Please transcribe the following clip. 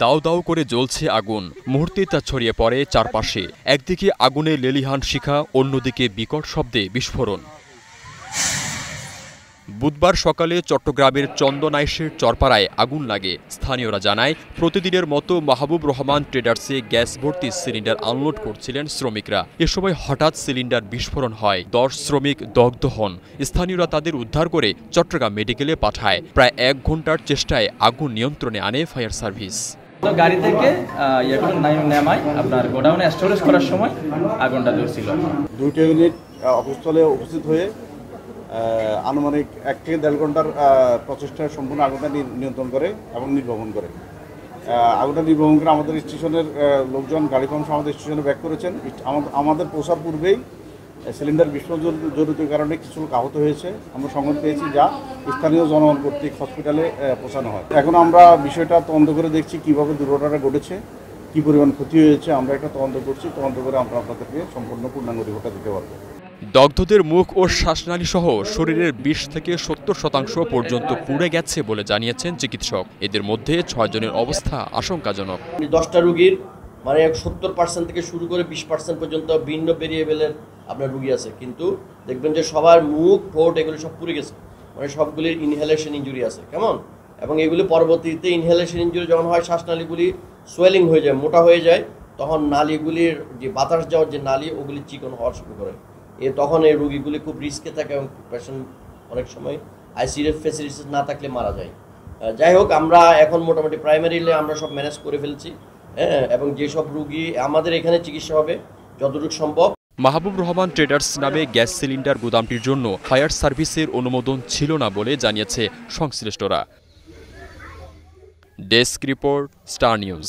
দাউ দাউ করে জ্বলছে আগুন, মুহূর্তে তা ছড়িয়ে পড়ে চারপাশে। একদিকে আগুনে লেলিহান শিখা, অন্যদিকে বিকট শব্দে বিস্ফোরণ। বুধবার সকালে চট্টগ্রামের চন্দনাইশের চরপাড়ায় আগুন লাগে। স্থানীয়রা জানায়, প্রতিদিনের মতো মাহবুব রহমান ট্রেডার্সে গ্যাস ভর্তি সিলিন্ডার আনলোড করছিলেন শ্রমিকরা। এ সময় হঠাৎ সিলিন্ডার বিস্ফোরণ হয়, 10 শ্রমিক দগ্ধ হন। স্থানীয়রা তাদের উদ্ধার করে চট্টগ্রাম মেডিকেলে পাঠায়। প্রায় 1 ঘন্টার চেষ্টায় আগুন নিয়ন্ত্রণে আনে ফায়ার সার্ভিস। গাড়ি থেকে নামায় আপনার গোডাউনে স্টোরেজ করার সময় আগুনটা ধরছিল। 2টা ইউনিট অবস্থলে উপস্থিত হয়ে আনুমানিক 1 থেকে 1.5 ঘন্টার প্রচেষ্টায় সম্পূর্ণ আগুনটা নিয়ন্ত্রণ করে এবং নির্বাপন করে। আগুনটা নির্বাপন করে আমাদের স্টেশনের লোকজন গাড়ি কম আমাদের স্টেশনে ব্যাক করেছেন। আমাদের পৌঁছার পূর্বেই সিলিন্ডার বিস্ফোরণ জনিত কারণে কিছু লোক আহত হয়েছে, আমরা সংবাদ পেয়েছি, যা স্থানীয় জনগণ কর্তৃক হসপিটালে পৌঁছানো হয়। এখন আমরা বিষয়টা তদন্ত করে দেখছি কিভাবে দুর্ঘটনাটা ঘটেছে, কী পরিমাণ ক্ষতি হয়েছে। আমরা একটা তদন্ত করছি, তদন্ত করে আমরা আপনাদেরকে সম্পূর্ণ পূর্ণাঙ্গ রিপোর্টটা দিতে পারবো। দগ্ধদের মুখ ও শ্বাসনালী সহ শরীরের 20 থেকে 70% পর্যন্ত পুড়ে গেছে বলে জানিয়েছেন চিকিৎসক। এদের মধ্যে 6 জনের অবস্থা আশঙ্কাজনক। 10টা রোগীর মানে 70% থেকে শুরু করে 20% পর্যন্ত ভিন্ন ভেরিয়েবলের আপনার রোগী আছে, কিন্তু দেখবেন যে সবার মুখ, ঠোঁট এগুলো সব পুড়ে গেছে, মানে সবগুলির ইনহেলেশন ইনজুরি আছে। কেমন? এবং এগুলি পরবর্তীতে ইনহেলেশন ইনজুরি যখন হয়, শ্বাসনালীগুলি সোয়েলিং হয়ে যায়, মোটা হয়ে যায়, তখন নালীগুলির যে বাতাস যাওয়ার যে নালী, ওগুলি চিকন হওয়া শুরু করে। তখন এই রোগীগুলি খুব রিস্কে থাকে এবং পেশেন্ট অনেক সময় আইসিইউ ফেসিলিটিস না থাকলে মারা যায়। যাই হোক, আমরা এখন মোটামুটি প্রাইমারিলে আমরা সব ম্যানেজ করে ফেলছি, এবং যেসব রোগী আমাদের এখানে চিকিৎসা হবে যতটুকু সম্ভব। মাহবুব রহমান ট্রেডার্স নামে গ্যাস সিলিন্ডার গুদামটির জন্য ফায়ার সার্ভিসের অনুমোদন ছিল না বলে জানিয়েছে সংশ্লিষ্টরা। Desk report, star news.